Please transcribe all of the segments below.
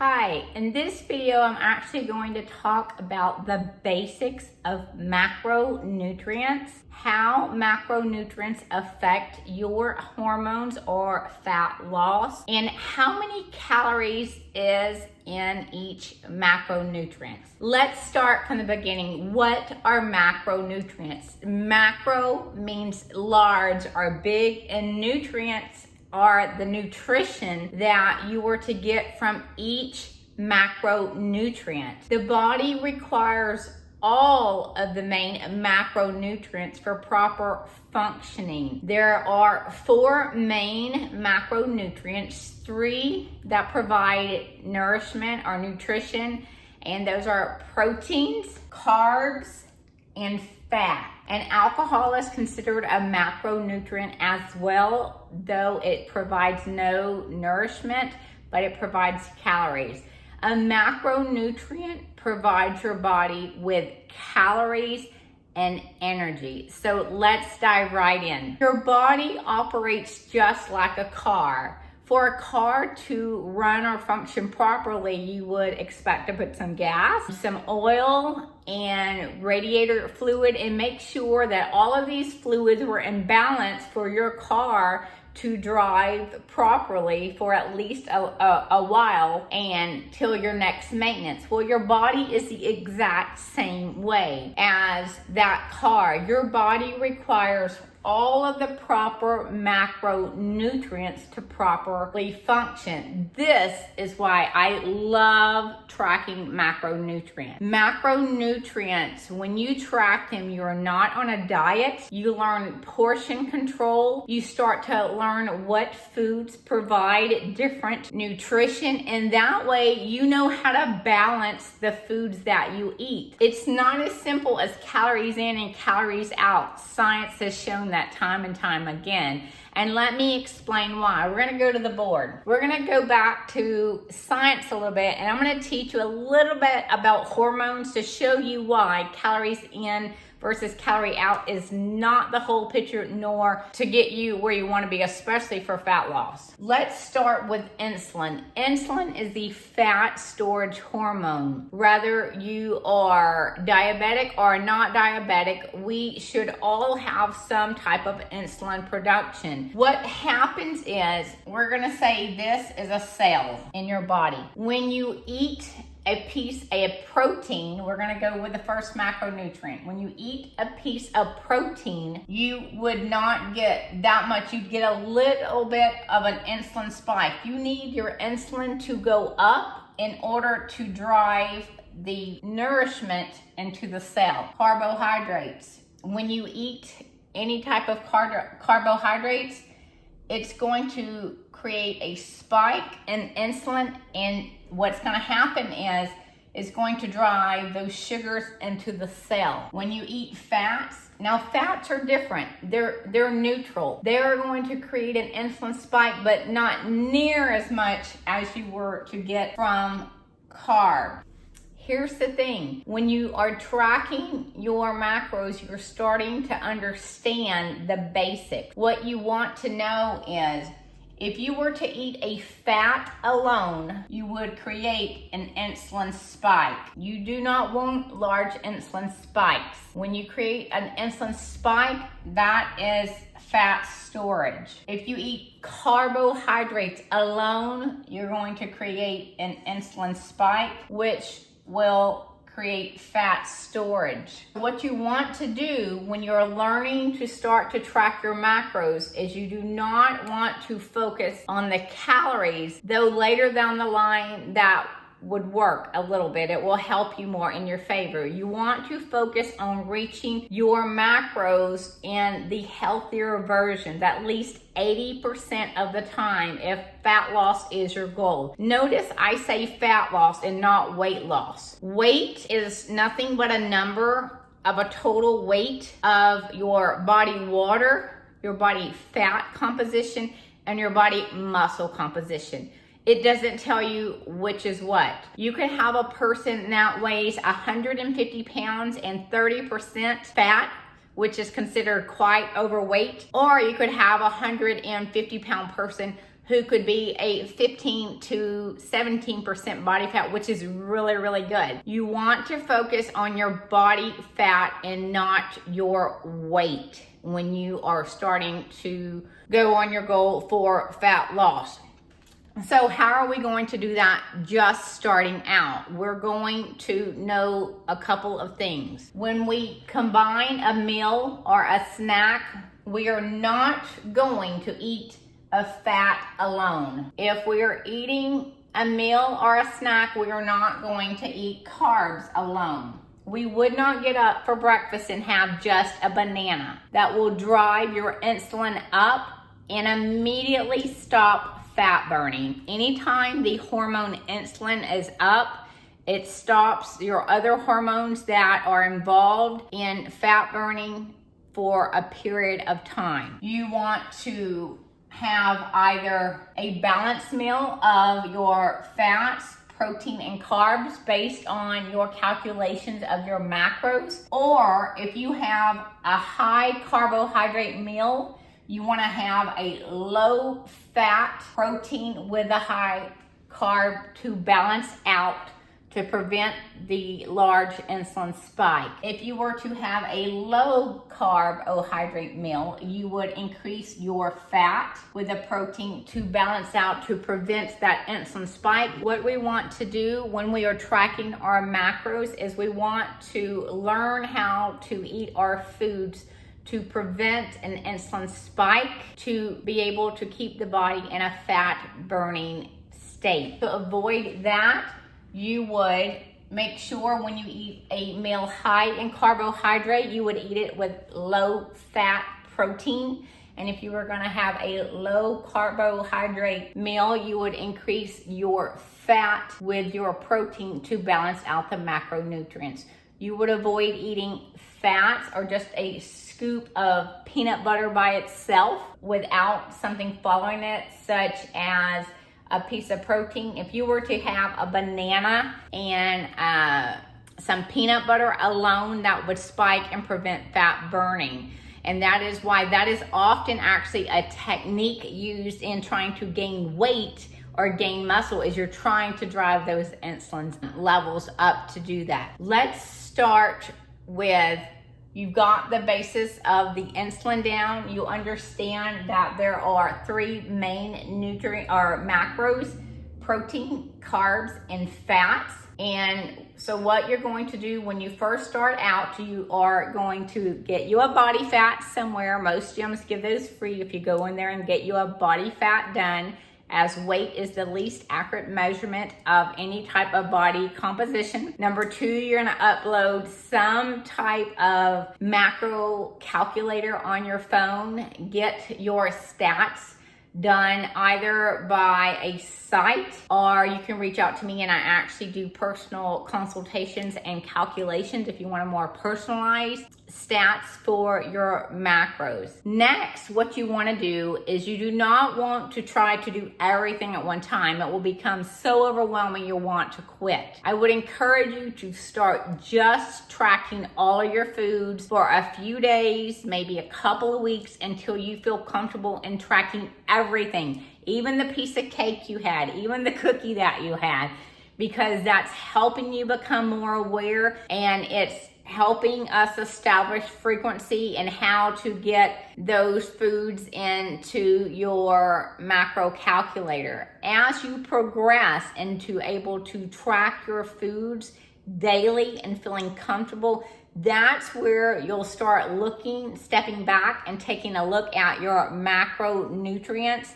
Hi, in this video I'm actually going to talk about the basics of macronutrients, how macronutrients affect your hormones or fat loss, and how many calories is in each macronutrient. Let's start from the beginning. What are macronutrients? Macro means large or big, and nutrients are the nutrition that you were to get from each macronutrient. The body requires all of the main macronutrients for proper functioning. There are 4 main macronutrients, 3 that provide nourishment or nutrition, and those are proteins, carbs, and fat. And alcohol is considered a macronutrient as well, though it provides no nourishment, but it provides calories. A macronutrient provides your body with calories and energy. So let's dive right in. Your body operates just like a car. For a car to run or function properly, you would expect to put some gas, some oil, and radiator fluid, and make sure that all of these fluids were in balance for your car to drive properly for at least a while and till your next maintenance. Well, your body is the exact same way as that car. Your body requires all of the proper macronutrients to properly function. This is why I love tracking macronutrients. Macronutrients, when you track them, you're not on a diet. You learn portion control. You start to learn what foods provide different nutrition, and that way you know how to balance the foods that you eat. It's not as simple as calories in and calories out. Science has shown that time and time again. And let me explain why. We're going to go to the board. We're going to go back to science a little bit, and I'm going to teach you a little bit about hormones to show you why calories in versus calorie out is not the whole picture, nor to get you where you want to be, especially for fat loss. Let's start with insulin. Insulin is the fat storage hormone. Whether you are diabetic or not diabetic, we should all have some type of insulin production. What happens is, we're going to say this is a cell in your body. When you eat a protein, we're going to go with the first macronutrient. When you eat a piece of protein, you would not get that much. You'd get a little bit of an insulin spike. You need your insulin to go up in order to drive the nourishment into the cell. Carbohydrates. When you eat any type of carbohydrates, it's going to create a spike in insulin, and what's going to happen is it's going to drive those sugars into the cell. When you eat fats, now fats are different. They're neutral. They're going to create an insulin spike, but not near as much as you were to get from carbs. Here's the thing, when you are tracking your macros, you're starting to understand the basics. What you want to know is, if you were to eat a fat alone, you would create an insulin spike. You do not want large insulin spikes. When you create an insulin spike, that is fat storage. If you eat carbohydrates alone, you're going to create an insulin spike, which will create fat storage. What you want to do when you're learning to start to track your macros is you do not want to focus on the calories, though later down the line that would work a little bit. It will help you more in your favor. You want to focus on reaching your macros in the healthier versions, at least 80% of the time, if fat loss is your goal. Notice I say fat loss and not weight loss. Weight is nothing but a number of a total weight of your body water, your body fat composition, and your body muscle composition. It doesn't tell you which is what. You could have a person that weighs 150 pounds and 30% fat, which is considered quite overweight, or you could have a 150-pound person who could be a 15 to 17% body fat, which is really, really good. You want to focus on your body fat and not your weight when you are starting to go on your goal for fat loss. So how are we going to do that just starting out? We're going to know a couple of things. When we combine a meal or a snack, we are not going to eat a fat alone. If we are eating a meal or a snack, we are not going to eat carbs alone. We would not get up for breakfast and have just a banana. That will drive your insulin up and immediately stop fat burning. Anytime the hormone insulin is up, it stops your other hormones that are involved in fat burning for a period of time. You want to have either a balanced meal of your fats, protein, and carbs based on your calculations of your macros, or if you have a high carbohydrate meal, you want to have a low fat protein with a high carb to balance out to prevent the large insulin spike. If you were to have a low carbohydrate meal, you would increase your fat with a protein to balance out to prevent that insulin spike. What we want to do when we are tracking our macros is we want to learn how to eat our foods to prevent an insulin spike, to be able to keep the body in a fat burning state. To avoid that, you would make sure when you eat a meal high in carbohydrate, you would eat it with low fat protein. And if you were gonna have a low carbohydrate meal, you would increase your fat with your protein to balance out the macronutrients. You would avoid eating fats or just a scoop of peanut butter by itself without something following it, such as a piece of protein. If you were to have a banana and some peanut butter alone, that would spike and prevent fat burning. And that is why that is often actually a technique used in trying to gain weight or gain muscle, is you're trying to drive those insulin levels up to do that. Let's start with, you've got the basis of the insulin down. You understand that there are three main nutrient or macros: protein, carbs, and fats. And so what you're going to do when you first start out, you are going to get you a body fat somewhere. Most gyms give those free if you go in there and get you a body fat done, as weight is the least accurate measurement of any type of body composition. Number two, you're gonna upload some type of macro calculator on your phone. Get your stats done either by a site, or you can reach out to me and I actually do personal consultations and calculations if you want a more personalized stats for your macros. Next, what you want to do is you do not want to try to do everything at one time. It will become so overwhelming you'll want to quit. I would encourage you to start just tracking all of your foods for a few days, maybe a couple of weeks, until you feel comfortable in tracking everything, even the piece of cake you had, even the cookie that you had, because that's helping you become more aware, and it's helping us establish frequency and how to get those foods into your macro calculator. As you progress into able to track your foods daily and feeling comfortable, that's where you'll start stepping back and taking a look at your macronutrients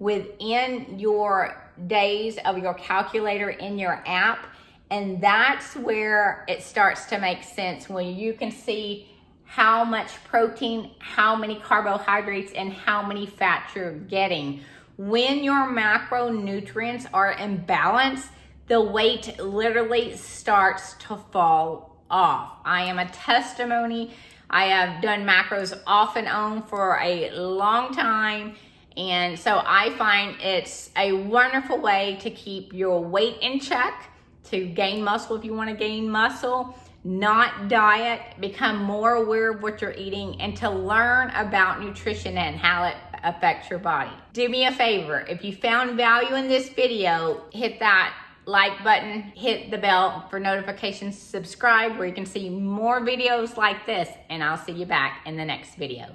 within your days of your calculator in your app. And that's where it starts to make sense, when you can see how much protein, how many carbohydrates, and how many fats you're getting. When your macronutrients are in balance, the weight literally starts to fall off. I am a testimony. I have done macros off and on for a long time. And so I find it's a wonderful way to keep your weight in check, to gain muscle if you want to gain muscle, not diet, become more aware of what you're eating, and to learn about nutrition and how it affects your body. Do me a favor, if you found value in this video, hit that like button, hit the bell for notifications, subscribe where you can see more videos like this, and I'll see you back in the next video.